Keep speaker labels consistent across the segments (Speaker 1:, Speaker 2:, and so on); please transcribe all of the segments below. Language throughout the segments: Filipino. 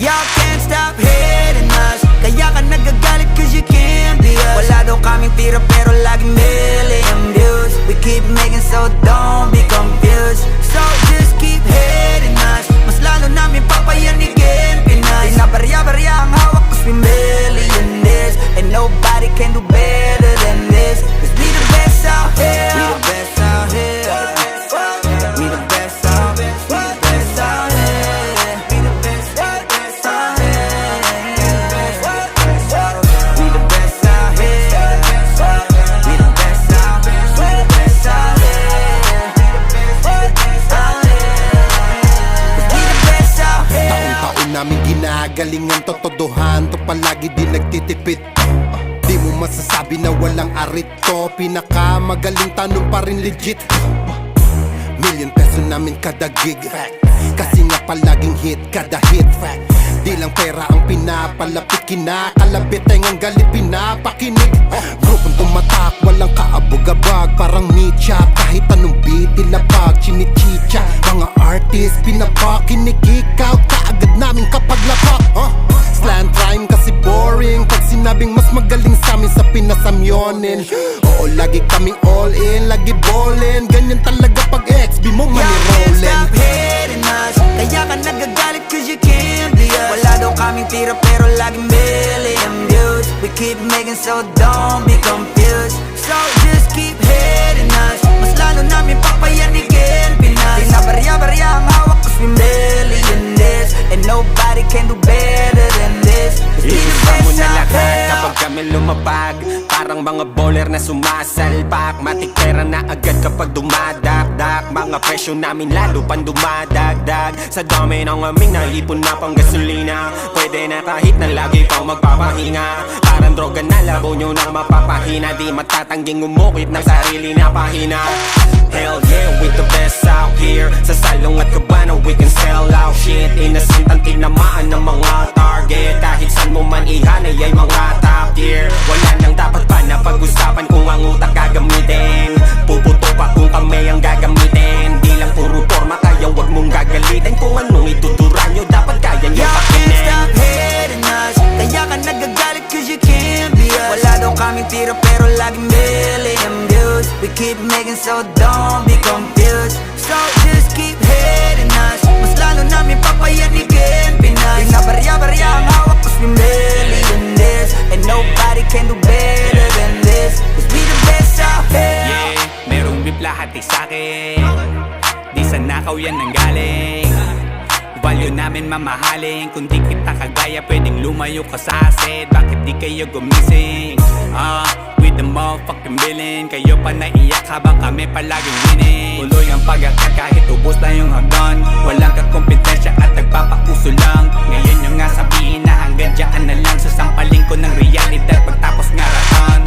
Speaker 1: Y'all can't stop hating us, kaya ka nagagalit cause you can't be us. Wala daw kaming tira pero laging million views. We keep making so don't be confused. So just keep hating us, mas lalo namin papayanigin Pinas. Di na barya-barya ang hawak cause we millionaires, and nobody can do better than this. Cause we the best out here. We the best out here. We the best out here. We the best out here. We the best out here. We the best out here. We the best out here. We the best out here. We the best out here.
Speaker 2: Taon-taon namin ginagalingan totodohan to, palagi din nagtitipid. Di mo masasabi na walang arit to, pinakamagaling tanong pa rin legit. Million peso namin kada gig, kasi nga palaging hit kada hit. Di lang pera ang pinapalapit, kinakalabit ay ngang galit pinapakinig. Grupong tumatak, walang kaabog-abag, parang Nietzsche. Kahit anong beat, ilapag, chinichicha. Mga artist, pinapakinig, ikaw kaagad namin kapag lapak. Slant rhyme kasi boring, pag sinabing mas magaling sa amin sa pinasamyonin. Oo, lagi kaming all in, lagi ballin'. Ganyan talaga pag XB mo
Speaker 1: Y'all can't
Speaker 2: mani-rollin'.
Speaker 1: stop hating us, kaya ka nagagalit cause you can't be us. Wala daw kaming tira pero laging million views. We keep making so don't be confused. So just keep hating us, mas lalo namin papayanigin Pinas. Di na barya-barya ang hawak cause we millionaires, and nobody can do better than this. Cause we the
Speaker 3: Iusa mo
Speaker 1: best
Speaker 3: na
Speaker 1: out
Speaker 3: lahat
Speaker 1: here.
Speaker 3: kapag kami lumapag, parang mga bowler na sumasalpak. Matik pera na agad kapag dumadakdak. Mga presyo namin lalo pang dumadagdag. Sa dami ng aming naipon na pang gasolina, pwede na kahit na lagi pang magpapahinga. Parang droga na labo nyo nang mapapahina. Di matatangging umukit ng sarili na pahina. Hell yeah, with the best out here. Sa salong at kabana we can sell out shit. Innocent ang tinamaan ng mga target. Kahit saan mo man ihanay ay mga top tier. Wala nang dapat pa na pag-usapan kung ang utak gagamitin. Puputo pa kung kami ang gagamitin. Di lang puro forma kaya wag mong gagalitin. Kung anong itutura nyo dapat kaya nyo
Speaker 1: Y'all can't
Speaker 3: pakinin.
Speaker 1: stop hating us, kaya ka nagagalit cause you can't be us. Wala daw kaming tira pero laging million views. We keep making so don't be confused. So just keep hating us, mas lalo namin papayanigin Pinas. Di na barya-barya ang hawak cause we millionaires, and nobody can do better than this. Cause we the best out here.
Speaker 4: Yeah, merong bibla hati sa'kin, di sa nakaw yan nanggaling. Value namin mamahalin, kung di kita kagaya pwedeng lumayo ka sa asid. Bakit di kayo gumising? With the motherfucking billing, kayo pa naiyak habang kami palaging winning. Tuloy ang pag-akat kahit ubos na yung hagdan. Walang kakompetensya at nagpapakuso lang. Ngayon yung nga sabihin na hanggang dyan na lang. Sasampaling ko ng realidad pagtapos ngaratan.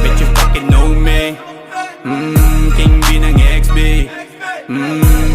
Speaker 4: Bet you fucking know me. King B ng XB.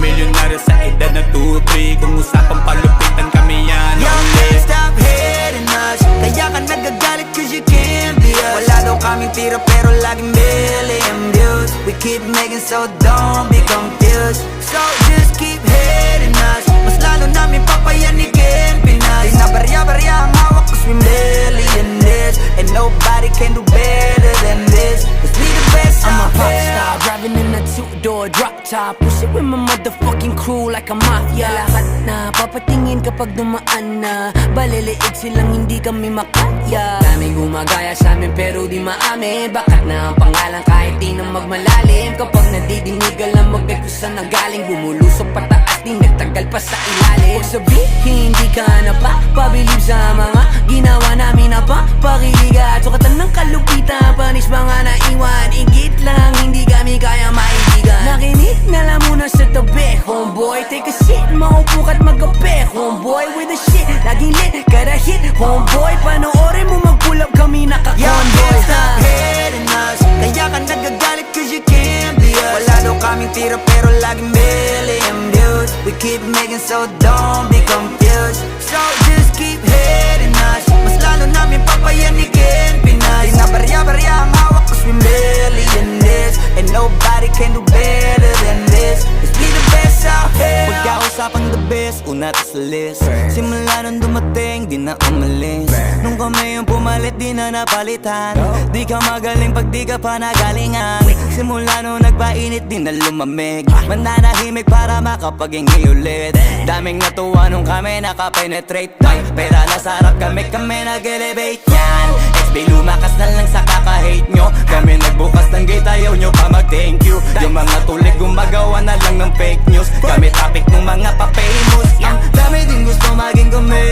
Speaker 4: Milyonaryo sa edad na 2-3. Kung usapang palupitan kami yan
Speaker 1: Y'all
Speaker 4: only.
Speaker 1: can't stop hating us, kaya ka nagagalit cause you can't be us. Wala daw kaming tira pero laging million views. We keep making so don't be confused. So just keep hating us, mas lalo namin papayanigin Pinas. Di na barya-barya ang hawak cause we millionaires, and nobody can do better than this. Cause we the best
Speaker 5: I'm a
Speaker 1: out
Speaker 5: pop
Speaker 1: here.
Speaker 5: star, driving in a two-door drop top. Push it with my motherfucking crew like a mafia. Lahat na papatingin kapag dumaan na. Baliliig silang hindi kami makaya. Daming gumagaya sa amin pero di maamin. Bakat na ang pangalan kahit di na magmalalim. Kapag nadidinig alam magkat kung saan nagaling. Bumulusok pataas di nagtagal pa sa ilalim. Huwag sabihin hindi ka na pa pabilib sa mga ginawa namin na pa pakiliga. Sukatan ng kalupitan, panis mga naiwan. Igit lang, hindi kami kaya maibigan. Nakinig na lang muna sa tabi, homeboy. Take a shit, maupo ka't magape, homeboy. With the shit, laging lit, kada hit, homeboy. Panoorin mo mag-pull up kami
Speaker 1: Y'all
Speaker 5: naka-convoy.
Speaker 1: can't stop hating us, kaya ka nagagalit cause you can't be us. Wala daw kaming tira pero laging million views. We keep making so don't be confused. So just keep hating us, mas lalo namin papayanigin Pinas. Di na barya-barya ang hawak cause we millionaires, and nobody can do better than this. Cause we the best out here.
Speaker 5: Pagdaos sa
Speaker 1: wala pang the best, una to sa list. Simula nung dumating, di na umalis. Nung kami yung pumalit, di na napalitan. Di ka magaling pag di ka pa nagalingan. Simula nung nagpainit, di na lumamig. Mananahimik para makapag-ingi ulit. Daming natuwa nung kami nakapenetrate. May pera na sarap kami nag-elevate yan. XB lumakas na lang sa kaka-hate nyo. Kami nagbukas ng gate, ayaw nyo pa mag-thank you. Yung mga tulig gumagawa na lang ng fake news. Kami topic ng mga pa-famous. Ang dami din gusto maging kami.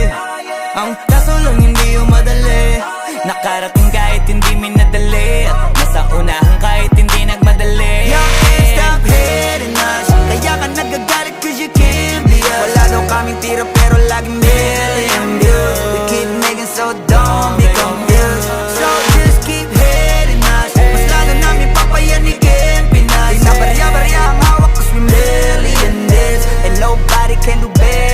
Speaker 1: Ang kaso lang hindi yung madali. Nakarating kahit hindi minadali. At nasa unahan kahit hindi nagmadali. You can't stop hating us. Kaya ka nagagalit cause you can't be us. Wala daw kaming tira pero laging million views. We keep making so don't be confused. So just keep hating us. Mas lalo namin papayanigin Pinas. Di na barya-barya ang hawak cause we million this. And nobody can do better